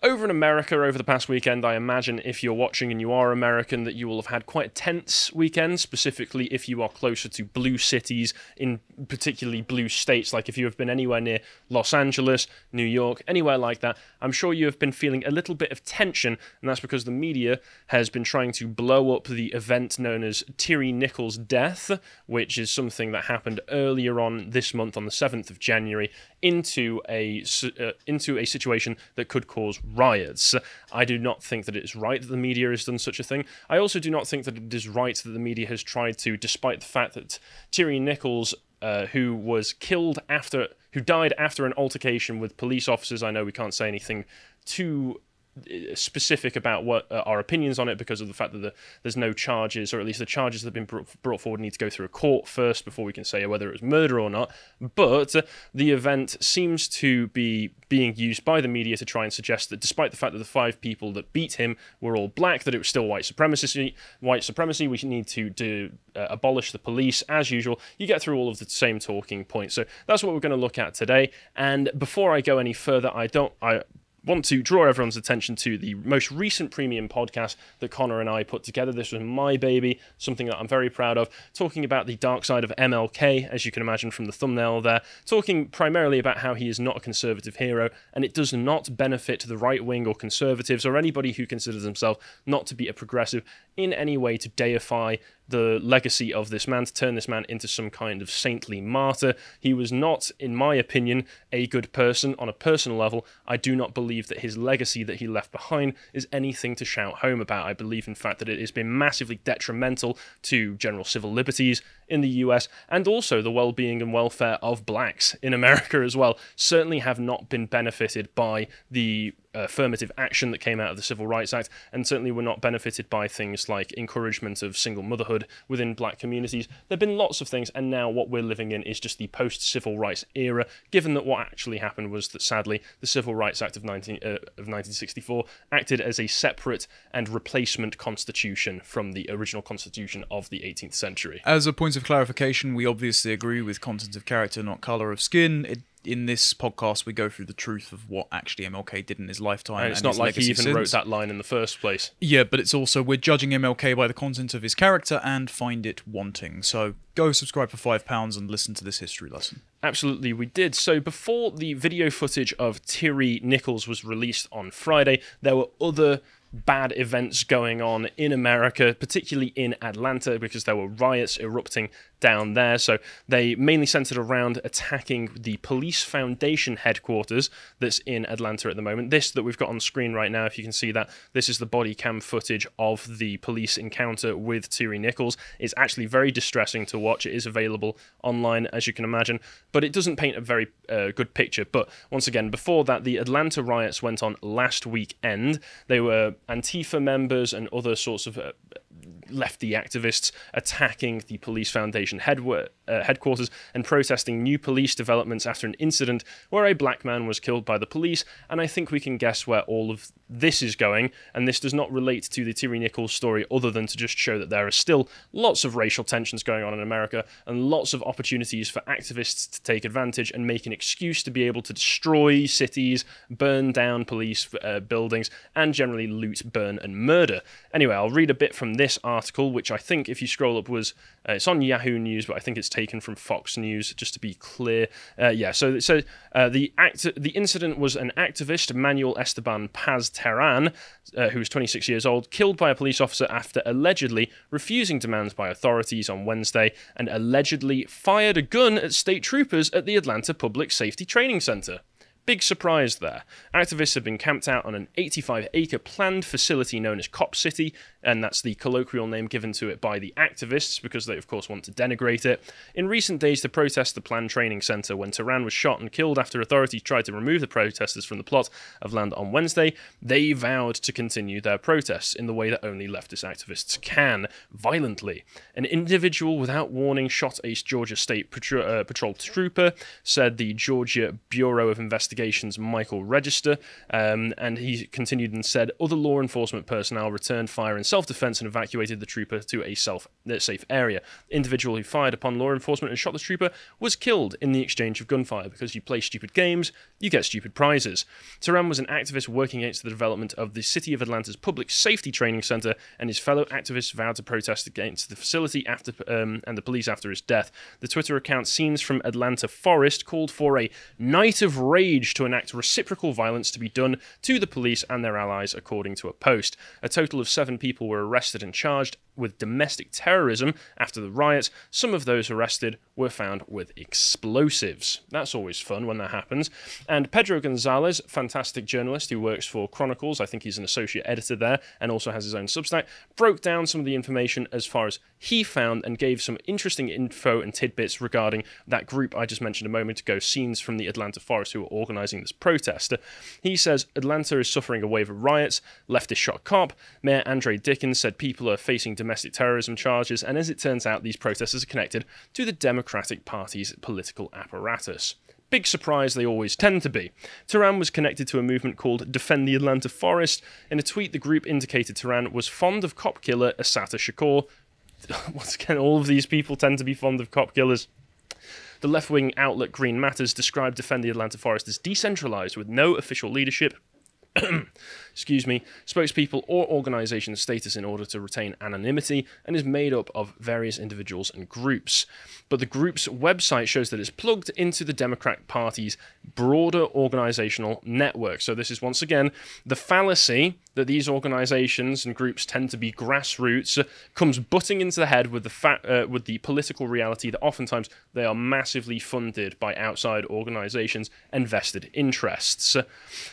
Over in America, over the past weekend, I imagine if you're watching and you are American, that you will have had quite a tense weekend, specifically if you are closer to blue cities, in particularly blue states, like if you have been anywhere near Los Angeles, New York, anywhere like that. I'm sure you have been feeling a little bit of tension, and that's because the media has been trying to blow up the event known as Tyre Nichols' death, which is something that happened earlier on this month, on the 7th of January, into a situation that could cause riots. I do not think that it is right that the media has done such a thing. I also do not think that it is right that the media has tried to, despite the fact that Tyre Nichols, who died after an altercation with police officers. I know we can't say anything too specific about what our opinions on it because of the fact that there's no charges, or at least the charges that have been brought forward need to go through a court first before we can say whether it was murder or not. But the event seems to be being used by the media to try and suggest that despite the fact that the 5 people that beat him were all black, that it was still white supremacy, we need to abolish the police as usual. You get through all of the same talking points. So that's what we're going to look at today. And before I go any further, I want to draw everyone's attention to the most recent premium podcast that Connor and I put together. This was my baby, something that I'm very proud of, talking about the dark side of MLK, as you can imagine from the thumbnail there, talking primarily about how he is not a conservative hero, and it does not benefit the right wing or conservatives or anybody who considers themselves not to be a progressive in any way to deify the legacy of this man, to turn this man into some kind of saintly martyr. He was not, in my opinion, a good person on a personal level. I do not believe that his legacy that he left behind is anything to shout home about. I believe, in fact, that it has been massively detrimental to general civil liberties in the US, and also the well-being and welfare of blacks in America as well. Certainly have not been benefited by the affirmative action that came out of the Civil Rights Act, and certainly were not benefited by things like encouragement of single motherhood within black communities. There have been lots of things, and now what we're living in is just the post-civil rights era, given that what actually happened was that, sadly, the Civil Rights Act of 1964 acted as a separate and replacement constitution from the original constitution of the 18th century. As a point of clarification, we obviously agree with content of character, not colour of skin. In this podcast, we go through the truth of what actually MLK did in his lifetime. And it's not like he even wrote that line in the first place. Yeah, but it's also, we're judging MLK by the content of his character and find it wanting. So go subscribe for £5 and listen to this history lesson. Absolutely, we did. So before the video footage of Tyre Nichols was released on Friday, there were other bad events going on in America, particularly in Atlanta, because there were riots erupting down there. So they mainly centered around attacking the police foundation headquarters that's in Atlanta at the moment. This that we've got on screen right now, if you can see that, this is the body cam footage of the police encounter with Tyre Nichols. It's actually very distressing to watch. It is available online, as you can imagine, but it doesn't paint a very good picture. But once again, before that, the Atlanta riots went on last weekend. They were Antifa members and other sorts of lefty activists attacking the police foundation headquarters and protesting new police developments after an incident where a black man was killed by the police. And I think we can guess where all of this is going, and this does not relate to the Tyre Nichols story other than to just show that there are still lots of racial tensions going on in America and lots of opportunities for activists to take advantage and make an excuse to be able to destroy cities, burn down police buildings, and generally loot, burn, and murder. Anyway, I'll read a bit from this article, which I think, if you scroll up, was it's on Yahoo News, but I think it's taken from Fox News, just to be clear. So the incident was an activist, Manuel Esteban Paz Terran, who was 26 years old, killed by a police officer after allegedly refusing demands by authorities on Wednesday and allegedly fired a gun at state troopers at the Atlanta Public Safety Training Center. Big surprise there. Activists have been camped out on an 85-acre planned facility known as Cop City, and that's the colloquial name given to it by the activists because they, of course, want to denigrate it. In recent days to protest the planned training center when Tehran was shot and killed after authorities tried to remove the protesters from the plot of land on Wednesday, they vowed to continue their protests in the way that only leftist activists can, violently. An individual without warning shot a Georgia State Patrol trooper, said the Georgia Bureau of Investigation Investigations Michael Register, and he continued and said, other law enforcement personnel returned fire in self-defense and evacuated the trooper to a safe area. The individual who fired upon law enforcement and shot the trooper was killed in the exchange of gunfire. Because you play stupid games, you get stupid prizes. Tyre was an activist working against the development of the City of Atlanta's Public Safety Training Center, and his fellow activists vowed to protest against the facility after and the police after his death. The Twitter account Scenes from Atlanta Forest called for a night of rage to enact reciprocal violence to be done to the police and their allies, according to a post. A total of 7 people were arrested and charged with domestic terrorism after the riots. Some of those arrested were found with explosives. That's always fun when that happens. And Pedro Gonzalez, fantastic journalist who works for Chronicles, I think he's an associate editor there and also has his own Substack, broke down some of the information as far as he found and gave some interesting info and tidbits regarding that group I just mentioned a moment ago, Scenes from the Atlanta Forest, who are organising this protest. He says Atlanta is suffering a wave of riots, leftist shot cop, Mayor Andre Dickens said people are facing domestic terrorism charges, and as it turns out, these protesters are connected to the Democratic Party's political apparatus. Big surprise they always tend to be. Tyre was connected to a movement called Defend the Atlanta Forest. In a tweet, the group indicated Tyre was fond of cop killer Assata Shakur. Once again, all of these people tend to be fond of cop killers. The left-wing outlet Green Matters described Defend the Atlanta Forest as decentralized with no official leadership, excuse me, spokespeople or organization status in order to retain anonymity, and is made up of various individuals and groups. But the group's website shows that it's plugged into the Democratic Party's broader organizational network. So this is once again the fallacy that these organizations and groups tend to be grassroots comes butting into the head with the political reality that oftentimes they are massively funded by outside organizations and vested interests.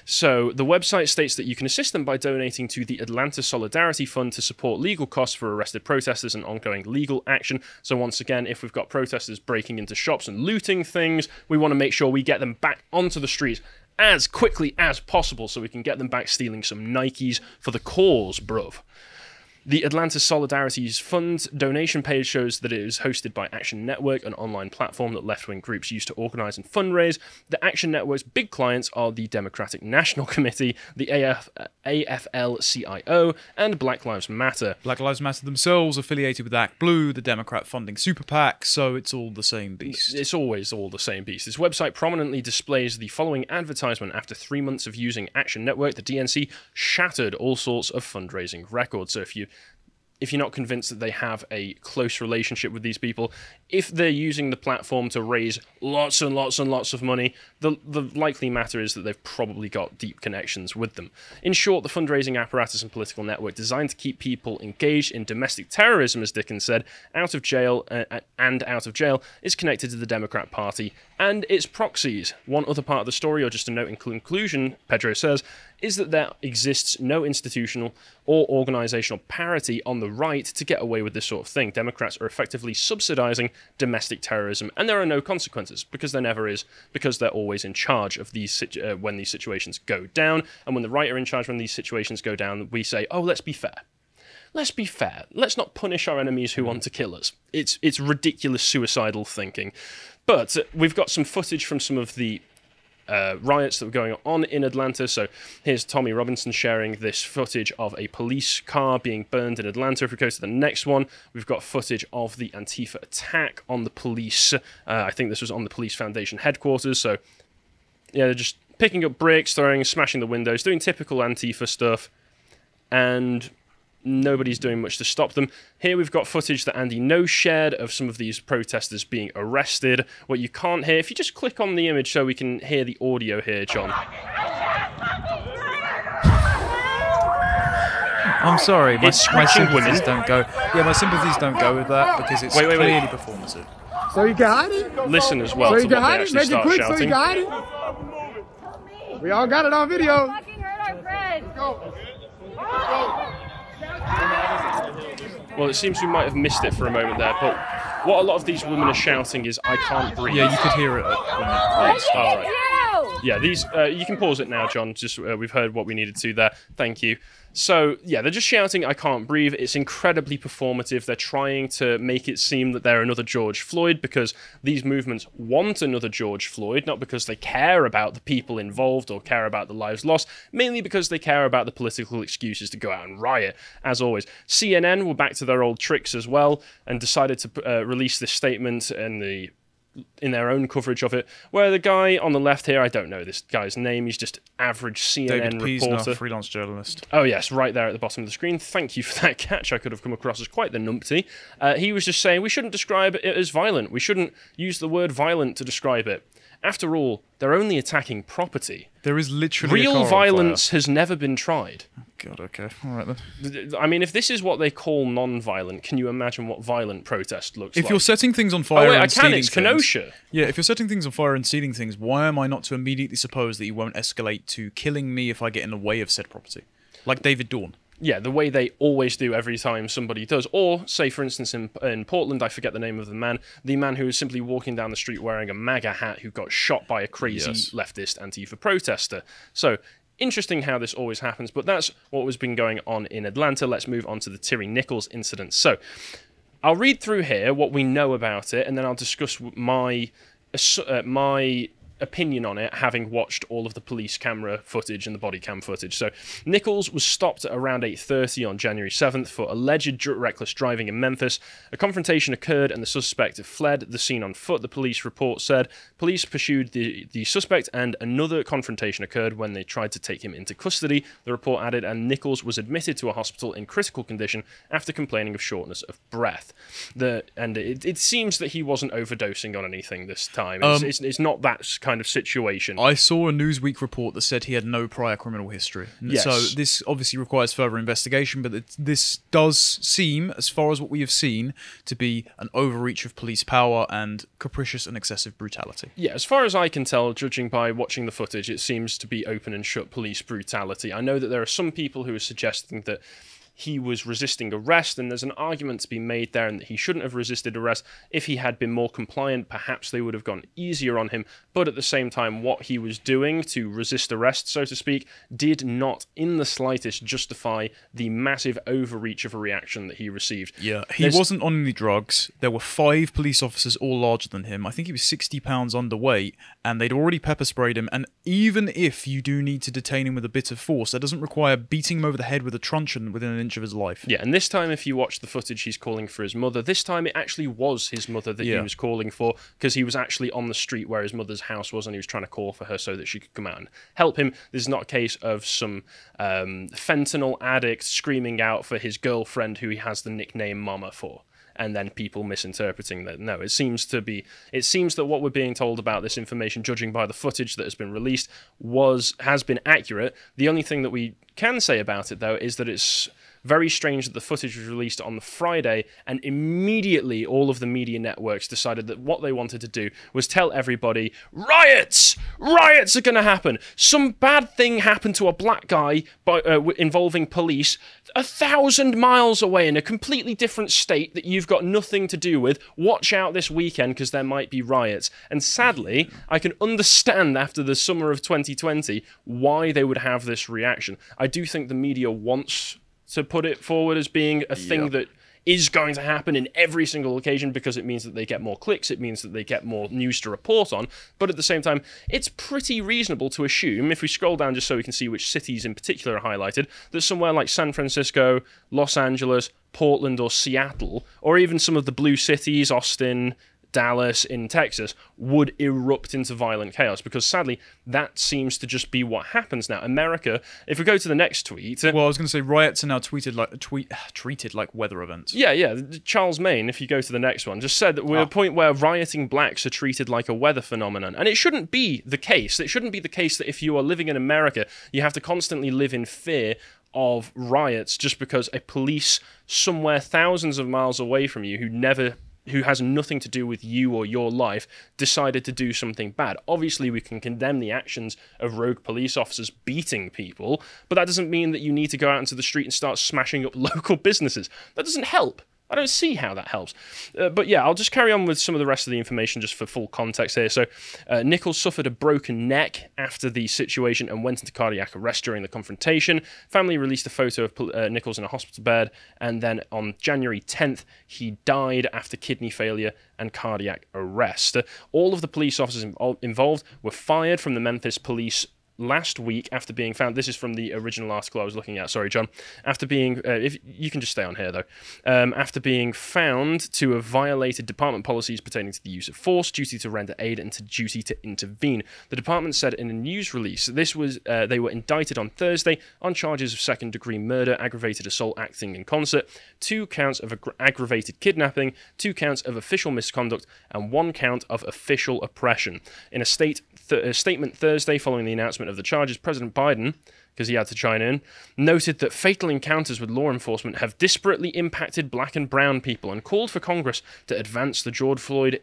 So the website states that you can assist them by donating to the Atlanta Solidarity Fund to support legal costs for arrested protesters and ongoing legal action. So once again, if we've got protesters breaking into shops and looting things, we want to make sure we get them back onto the streets as quickly as possible so we can get them back stealing some Nikes for the cause, bruv. The Atlanta Solidarity's Fund donation page shows that it is hosted by Action Network, an online platform that left-wing groups use to organize and fundraise. The Action Network's big clients are the Democratic National Committee, the AFL-CIO, and Black Lives Matter. Black Lives Matter themselves affiliated with Act Blue, the Democrat funding super PAC, so it's all the same beast. It's always all the same beast. This website prominently displays the following advertisement. After 3 months of using Action Network, the DNC shattered all sorts of fundraising records. So if you're not convinced that they have a close relationship with these people, if they're using the platform to raise lots and lots and lots of money, the likely matter is that they've probably got deep connections with them. In short, the fundraising apparatus and political network designed to keep people engaged in domestic terrorism, as Dickens said, out of jail is connected to the Democrat Party and its proxies. One other part of the story, or just a note in conclusion, Pedro says, is that there exists no institutional or organizational parity on the right to get away with this sort of thing. Democrats are effectively subsidizing domestic terrorism, and there are no consequences, because there never is, because they're always in charge of these when these situations go down. And when the right are in charge when these situations go down, we say, oh, let's be fair. Let's be fair. Let's not punish our enemies who want to kill us. It's ridiculous suicidal thinking. But we've got some footage from some of the riots that were going on in Atlanta. So here's Tommy Robinson sharing this footage of a police car being burned in Atlanta. If we go to the next one, we've got footage of the Antifa attack on the police. I think this was on the Police Foundation headquarters. So yeah, they're just picking up bricks, smashing the windows, doing typical Antifa stuff, and nobody's doing much to stop them. Here we've got footage that Andy No shared of some of these protesters being arrested. What you can't hear, if you just click on the image so we can hear the audio here, John. I'm sorry, my sympathies don't go. Yeah, my sympathies don't go with that because it's clearly performative. So you got it? Listen as well to what they actually start shouting. So you got it? We all got it on video. Fucking hurt our friend. Well, it seems we might have missed it for a moment there, but what a lot of these women are shouting is, I can't breathe. Yeah, you could hear it when it started. You! Yeah, these you can pause it now, John. Just we've heard what we needed to there. Thank you. So yeah, they're just shouting, "I can't breathe." It's incredibly performative. They're trying to make it seem that they're another George Floyd because these movements want another George Floyd, not because they care about the people involved or care about the lives lost, mainly because they care about the political excuses to go out and riot. As always, CNN were back to their old tricks as well and decided to release this statement in their own coverage of it, where the guy on the left here, I don't know this guy's name, he's just average CNN David reporter. Piesner, freelance journalist. Oh yes, right there at the bottom of the screen. Thank you for that catch. I could have come across as quite the numpty. He was just saying we shouldn't describe it as violent. We shouldn't use the word violent to describe it. After all, they're only attacking property. There is literally real violence has never been tried. God, okay. All right then. I mean, if this is what they call non-violent, can you imagine what violent protest looks like? If you're setting things on fire and stealing it's things... Kenosha. Yeah, if you're setting things on fire and stealing things, why am I not to immediately suppose that you won't escalate to killing me if I get in the way of said property? Like David Dawn. Yeah, the way they always do every time somebody does. Or, say, for instance, in Portland, I forget the name of the man who was simply walking down the street wearing a MAGA hat who got shot by a crazy leftist Antifa protester. So, interesting how this always happens, but that's what was been going on in Atlanta. Let's move on to the Tyre Nichols incident. So, I'll read through here what we know about it, and then I'll discuss my opinion on it, having watched all of the police camera footage and the body cam footage. So Nichols was stopped at around 8:30 on January 7th for alleged reckless driving in Memphis. A confrontation occurred and the suspect fled the scene on foot, the police report said. Police pursued the suspect and another confrontation occurred when they tried to take him into custody, the report added, and Nichols was admitted to a hospital in critical condition after complaining of shortness of breath. It seems that he wasn't overdosing on anything this time. It's not that kind of situation. I saw a Newsweek report that said he had no prior criminal history. Yes. So this obviously requires further investigation, but this does seem, as far as what we have seen, to be an overreach of police power and capricious and excessive brutality. Yeah, as far as I can tell, judging by watching the footage, it seems to be open and shut police brutality. I know that there are some people who are suggesting that he was resisting arrest, and there's an argument to be made there and that he shouldn't have resisted arrest. If he had been more compliant, perhaps they would have gone easier on him, but at the same time, what he was doing to resist arrest, so to speak, did not in the slightest justify the massive overreach of a reaction that he received. Yeah, he wasn't on any drugs. There were 5 police officers, all larger than him. I think he was 60 pounds underweight, and they'd already pepper sprayed him, and even if you do need to detain him with a bit of force, that doesn't require beating him over the head with a truncheon within an inch of his life. Yeah, and this time, if you watch the footage, he's calling for his mother. This time, it actually was his mother that he was calling for, because he was actually on the street where his mother's house was, and he was trying to call for her so that she could come out and help him. This is not a case of some fentanyl addict screaming out for his girlfriend who he has the nickname Mama for, and then people misinterpreting that. No, it seems that what we're being told about this information, judging by the footage that has been released, has been accurate. The only thing that we can say about it, though, is that it's very strange that the footage was released on the Friday, and immediately all of the media networks decided that what they wanted to do was tell everybody, riots are going to happen. Some bad thing happened to a black guy involving police 1,000 miles away in a completely different state that you've got nothing to do with. Watch out this weekend because there might be riots. And sadly, I can understand after the summer of 2020 why they would have this reaction. I do think the media wants to put it forward as being a thing that is going to happen in every single occasion because it means that they get more clicks, it means that they get more news to report on, but at the same time, it's pretty reasonable to assume, if we scroll down just so we can see which cities in particular are highlighted, that somewhere like San Francisco, Los Angeles, Portland or Seattle, or even some of the blue cities, Austin, Dallas in Texas, would erupt into violent chaos, because sadly that seems to just be what happens now. America, if we go to the next tweet, well, I was going to say riots are now treated like weather events. Yeah. Charles Maine, if you go to the next one, just said that we're at a point where rioting blacks are treated like a weather phenomenon, and it shouldn't be the case. It shouldn't be the case that if you are living in America, you have to constantly live in fear of riots just because a police somewhere thousands of miles away from you who has nothing to do with you or your life, decided to do something bad. Obviously, we can condemn the actions of rogue police officers beating people, but that doesn't mean that you need to go out into the street and start smashing up local businesses. That doesn't help. I don't see how that helps. But yeah, I'll just carry on with some of the rest of the information just for full context here. So Nichols suffered a broken neck after the situation and went into cardiac arrest during the confrontation. Family released a photo of Nichols in a hospital bed, and then on January 10th, he died after kidney failure and cardiac arrest. All of the police officers involved were fired from the Memphis police last week after being found. This is from the original article I was looking at. Sorry, John. After being, if you can just stay on here though, after being found to have violated department policies pertaining to the use of force, duty to render aid, and to duty to intervene. The department said in a news release this was they were indicted on Thursday on charges of second-degree murder, aggravated assault acting in concert, 2 counts of aggravated kidnapping, 2 counts of official misconduct, and 1 count of official oppression. In a statement Thursday following the announcement of the charges, President Biden, because he had to chime in, noted that fatal encounters with law enforcement have disparately impacted black and brown people and called for Congress to advance the George Floyd...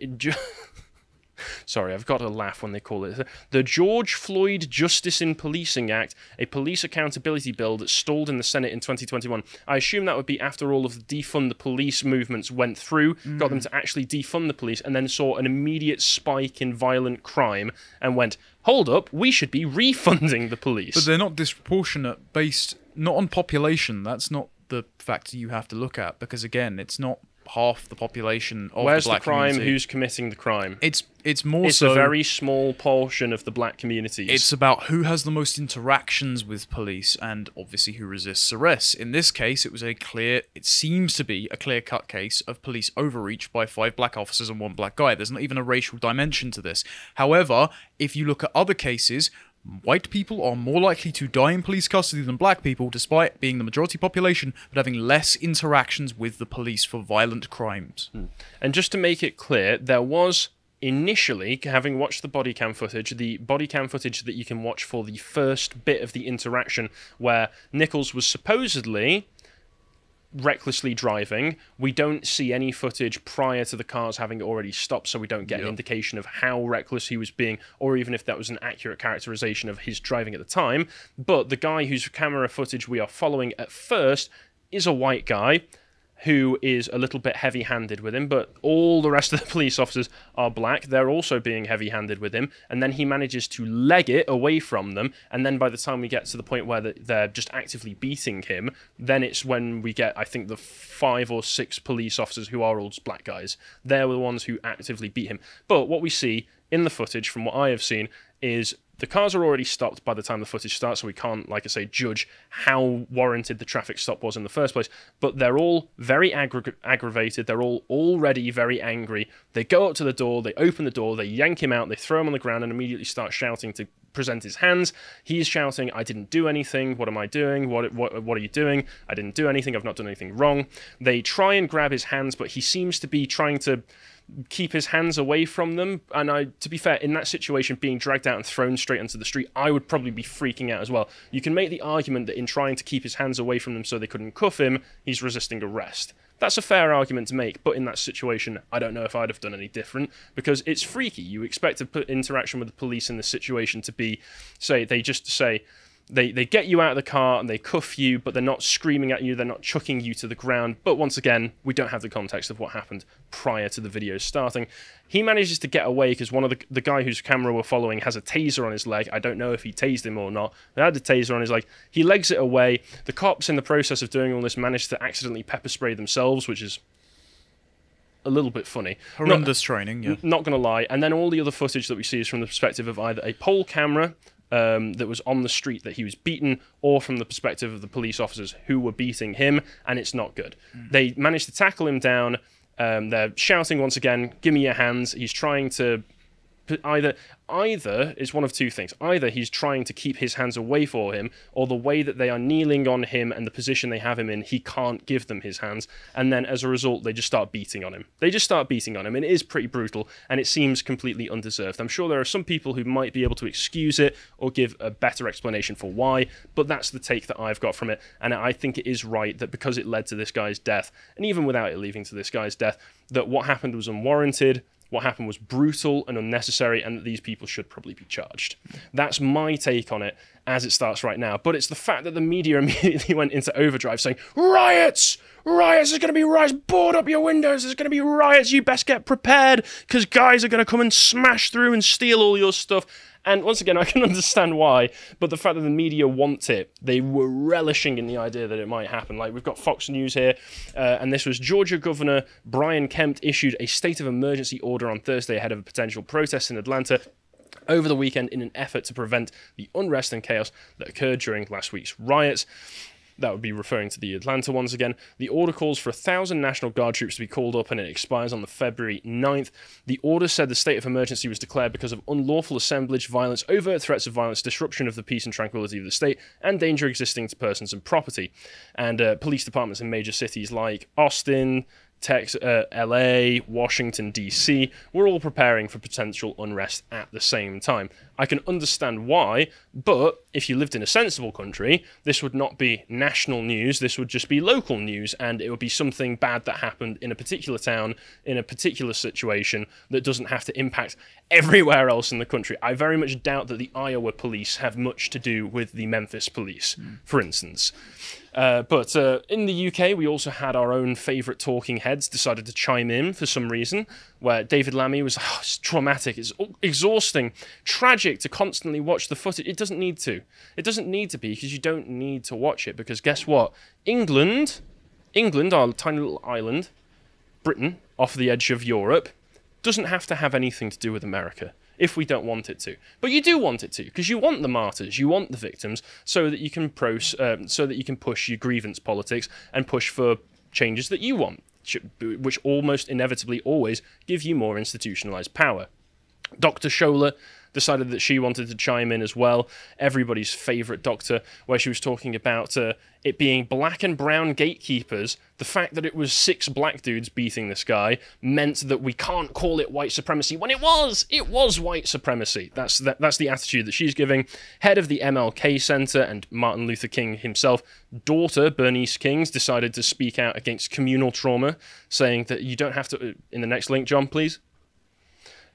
Sorry, I've got to laugh when they call it the George Floyd Justice in Policing Act, a police accountability bill that stalled in the Senate in 2021. I assume that would be after all of the defund the police movements went through, got them to actually defund the police, and then saw an immediate spike in violent crime and went, hold up, we should be refunding the police. But they're not disproportionate based, not on population. That's not the factor you have to look at, because again, it's not half the population of Where's the black the crime? community. Who's committing the crime? It's It's a very small portion of the black communities. It's about who has the most interactions with police and obviously who resists arrest. In this case, it seems to be a clear-cut case of police overreach by 5 black officers and 1 black guy. There's not even a racial dimension to this. However, if you look at other cases, white people are more likely to die in police custody than black people, despite being the majority population, but having less interactions with the police for violent crimes. And just to make it clear, there was initially, having watched the body cam footage that you can watch for the first bit of the interaction where Nichols was supposedly recklessly driving. We don't see any footage prior to the cars having already stopped, so we don't get an indication of how reckless he was being, or even if that was an accurate characterization of his driving at the time. But the guy whose camera footage we are following at first is a white guy who is a little bit heavy-handed with him, but all the rest of the police officers are black. They're also being heavy-handed with him, and then he manages to leg it away from them, and then by the time we get to the point where they're just actively beating him, then it's when we get, I think, the 5 or 6 police officers who are all just black guys. They're the ones who actively beat him. But what we see in the footage, from what I have seen, is the cars are already stopped by the time the footage starts, so we can't, like I say, judge how warranted the traffic stop was in the first place. But they're all very aggravated. They're all already very angry. They go up to the door, they open the door, they yank him out, they throw him on the ground and immediately start shouting to present his hands. He's shouting, I didn't do anything. What am I doing? What are you doing? I didn't do anything. I've not done anything wrong. They try and grab his hands, but he seems to be trying to keep his hands away from them. And to be fair, in that situation, being dragged out and thrown straight onto the street, I would probably be freaking out as well. You can make the argument that in trying to keep his hands away from them so they couldn't cuff him, he's resisting arrest. That's a fair argument to make, but in that situation, I don't know if I'd have done any different, because it's freaky. You expect to put interaction with the police in this situation to be, they get you out of the car and they cuff you, but they're not screaming at you, they're not chucking you to the ground. But once again, we don't have the context of what happened prior to the video starting. He manages to get away because one of the guy whose camera we're following has a taser on his leg. I don't know if he tased him or not. They had the taser on his leg. He legs it away. The cops, in the process of doing all this, managed to accidentally pepper spray themselves, which is a little bit funny. Horrendous training, yeah. Not going to lie. And then all the other footage that we see is from the perspective of either a poll camera that was on the street that he was beaten, or from the perspective of the police officers who were beating him, and it's not good. They managed to tackle him down. They're shouting once again, give me your hands. He's trying to either is one of two things. Either he's trying to keep his hands away for him, or the way that they are kneeling on him and the position they have him in, he can't give them his hands. And then as a result, they just start beating on him. And it is pretty brutal, and it seems completely undeserved. I'm sure there are some people who might be able to excuse it or give a better explanation for why, but that's the take that I've got from it. And I think it is right that because it led to this guy's death, and even without it leading to this guy's death, that what happened was unwarranted. what happened was brutal and unnecessary, and that these people should probably be charged. That's my take on it as it starts right now. But it's the fact that the media immediately went into overdrive saying, riots! Riots! There's going to be riots! Board up your windows! There's going to be riots! You best get prepared, because guys are going to come and smash through and steal all your stuff. And once again, I can understand why, but the fact that the media want it, they were relishing in the idea that it might happen. Like, we've got Fox News here, and this was Georgia Governor Brian Kemp issued a state of emergency order on Thursday ahead of a potential protest in Atlanta over the weekend in an effort to prevent the unrest and chaos that occurred during last week's riots. That would be referring to the Atlanta ones again. The order calls for 1,000 National Guard troops to be called up, and it expires on the February 9th. The order said the state of emergency was declared because of unlawful assemblage, violence, overt threats of violence, disruption of the peace and tranquility of the state, and danger existing to persons and property. And police departments in major cities like Austin, LA, Washington, D.C. We're all preparing for potential unrest at the same time. I can understand why, but if you lived in a sensible country, this would not be national news, this would just be local news, and it would be something bad that happened in a particular town, in a particular situation, that doesn't have to impact everywhere else in the country. I very much doubt that the Iowa police have much to do with the Memphis police, for instance. But in the UK, we also had our own favourite talking heads decided to chime in for some reason, where David Lammy was, it's traumatic, it's exhausting, tragic to constantly watch the footage. It doesn't need to. It doesn't need to be, because you don't need to watch it, because guess what? England, our tiny little island, Britain, off the edge of Europe, doesn't have to have anything to do with America, if we don't want it to. But you do want it to, because you want the martyrs, you want the victims, so that you can push your grievance politics and push for changes that you want, which almost inevitably always give you more institutionalized power. Dr. Scholler decided that she wanted to chime in as well, everybody's favourite doctor, where she was talking about it being black and brown gatekeepers. The fact that it was 6 black dudes beating this guy meant that we can't call it white supremacy, when it was white supremacy. That's the attitude that she's giving. Head of the MLK Center and Martin Luther King himself, daughter Bernice Kings, decided to speak out against communal trauma, saying that you don't have to, in the next link, John, please.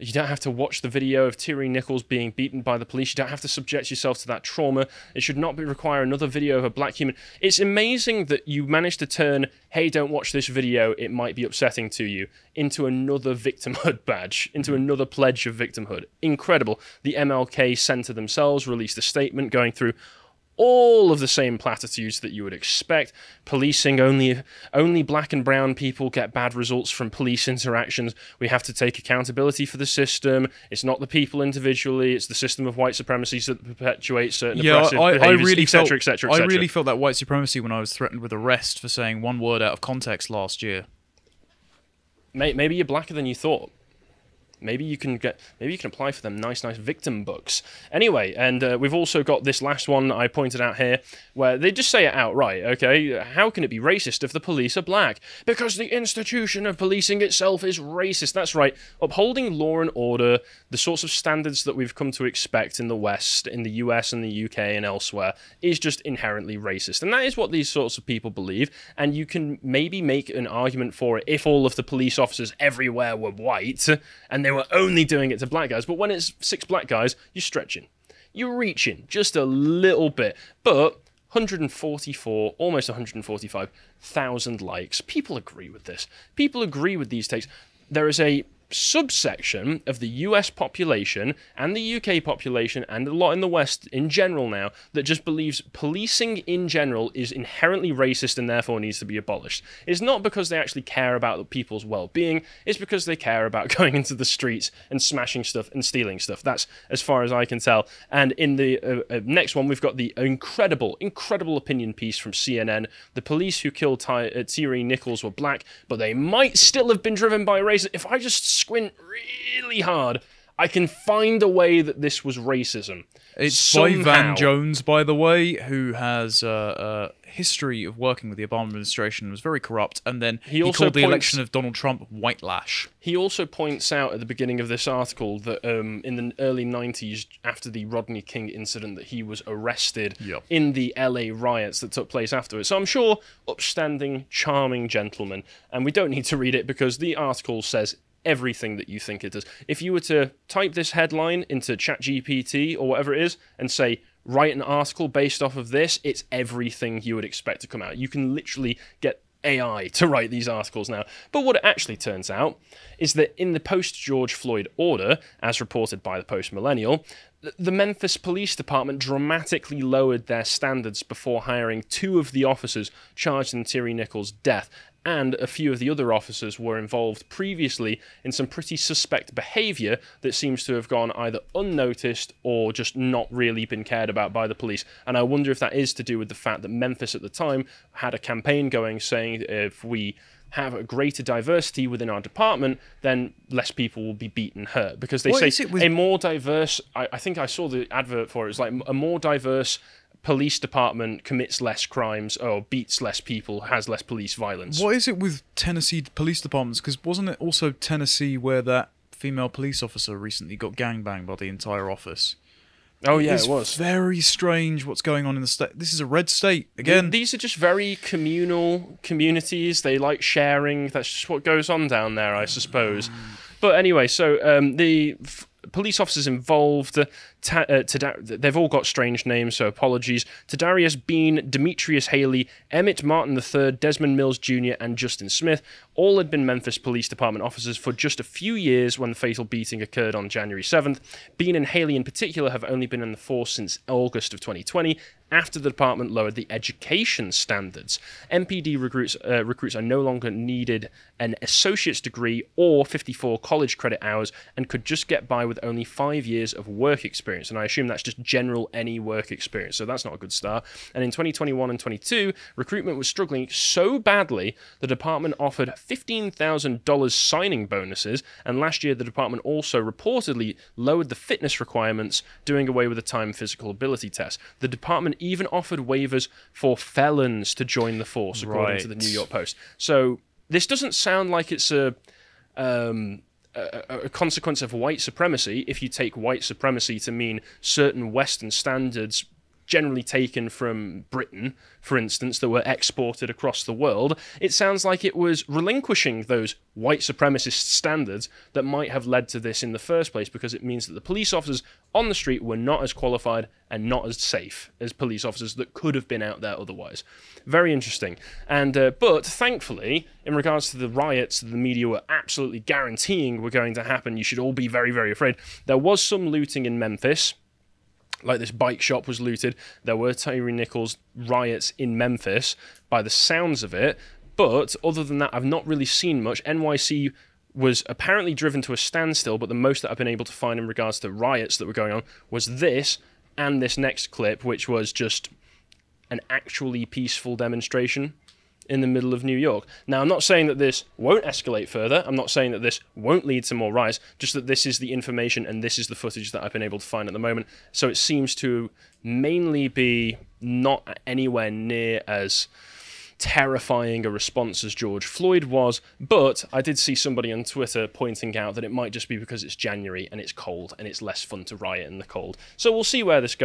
You don't have to watch the video of Tyre Nichols being beaten by the police. You don't have to subject yourself to that trauma. It should not require another video of a black human. It's amazing that you managed to turn, hey, don't watch this video, it might be upsetting to you, into another victimhood badge, into another pledge of victimhood. Incredible. The MLK Center themselves released a statement going through all of the same platitudes that you would expect. Policing, only black and brown people get bad results from police interactions. We have to take accountability for the system. It's not the people individually, it's the system of white supremacy that perpetuates certain oppressive behaviours, etc., etc., etc. I really felt that white supremacy when I was threatened with arrest for saying one word out of context last year. Maybe you're blacker than you thought. Maybe you can apply for them nice victim books. Anyway, and we've also got this last one I pointed out here, where they just say it outright, okay? How can it be racist if the police are black? Because the institution of policing itself is racist. That's right. Upholding law and order, the sorts of standards that we've come to expect in the West, in the US and the UK and elsewhere, is just inherently racist. And that is what these sorts of people believe, and you can maybe make an argument for it if all of the police officers everywhere were white, and they were only doing it to black guys. But when it's 6 black guys, you're stretching. You're reaching just a little bit. But 144, almost 145,000 likes. People agree with this. People agree with these takes. There is a subsection of the US population and the UK population and a lot in the West in general now that just believes policing in general is inherently racist and therefore needs to be abolished. It's not because they actually care about people's well-being, it's because they care about going into the streets and smashing stuff and stealing stuff. That's as far as I can tell. And in the next one, we've got the incredible opinion piece from CNN. The police who killed Tyre Nichols were black, but they might still have been driven by racism. If I just squint really hard, I can find a way that this was racism. It's somehow. by Van Jones, by the way, who has a history of working with the Obama administration and was very corrupt, and then he called the election of Donald Trump white lash. He also points out at the beginning of this article that in the early 90s, after the Rodney King incident, that he was arrested in the LA riots that took place afterwards. So I'm sure upstanding, charming gentleman, and we don't need to read it because the article says everything that you think it does. If you were to type this headline into ChatGPT or whatever it is and say, write an article based off of this, it's everything you would expect to come out. You can literally get AI to write these articles now. But what it actually turns out is that in the post-George Floyd order, as reported by the Post-Millennial, the Memphis Police Department dramatically lowered their standards before hiring 2 of the officers charged in Tyre Nichols' death, and a few of the other officers were involved previously in some pretty suspect behaviour that seems to have gone either unnoticed or just not really been cared about by the police. And I wonder if that is to do with the fact that Memphis at the time had a campaign going saying if we have a greater diversity within our department, then less people will be beaten and hurt. Because they say a more diverse, I think I saw the advert for it, it's like a more diverse police department commits less crimes or beats less people, has less police violence. What is it with Tennessee police departments? Because wasn't it also Tennessee where that female police officer recently got gangbanged by the entire office? Oh yeah, it was. Very strange what's going on in the state. This is a red state again. These are just very communal communities. They like sharing. That's just what goes on down there, I suppose. But anyway, so the police officers involved, they've all got strange names, so apologies. Tadarius Bean, Demetrius Haley, Emmett Martin III, Desmond Mills Jr., and Justin Smith all had been Memphis Police Department officers for just a few years when the fatal beating occurred on January 7th. Bean and Haley in particular have only been in the force since August of 2020, after the department lowered the education standards. MPD recruits are no longer needed an associate's degree or 54 college credit hours and could just get by with only 5 years of work experience. And I assume that's just general any work experience, so that's not a good start. And in 2021 and 22, recruitment was struggling so badly, the department offered $15,000 signing bonuses, and last year the department also reportedly lowered the fitness requirements, doing away with the time physical ability test. The department even offered waivers for felons to join the force, according to the New York Post. So this doesn't sound like it's a consequence of white supremacy, if you take white supremacy to mean certain Western standards generally taken from Britain, for instance, that were exported across the world. It sounds like it was relinquishing those white supremacist standards that might have led to this in the first place, because it means that the police officers on the street were not as qualified and not as safe as police officers that could have been out there otherwise. Very interesting. And but thankfully, in regards to the riots the media were absolutely guaranteeing were going to happen, you should all be very, very afraid. There was some looting in Memphis. Like this bike shop was looted. There were Tyre Nichols riots in Memphis, by the sounds of it. But other than that, I've not really seen much. NYC was apparently driven to a standstill, but the most that I've been able to find in regards to riots that were going on was this and this next clip, which was just an actually peaceful demonstration in the middle of New York. Now, I'm not saying that this won't escalate further. I'm not saying that this won't lead to more riots, just that this is the information and this is the footage that I've been able to find at the moment. So it seems to mainly be not anywhere near as terrifying a response as George Floyd was, but I did see somebody on Twitter pointing out that it might just be because it's January and it's cold and it's less fun to riot in the cold. So we'll see where this is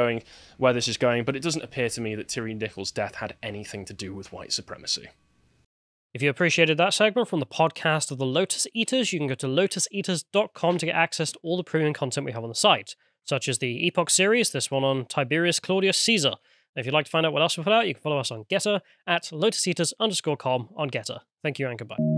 going, but it doesn't appear to me that Tyre Nichols' death had anything to do with white supremacy. If you appreciated that segment from the podcast of the Lotus Eaters, you can go to lotuseaters.com to get access to all the premium content we have on the site, such as the Epoch series, this one on Tiberius Claudius Caesar. If you'd like to find out what else we put out, you can follow us on Getter at lotuseaters_com on Getter. Thank you and goodbye.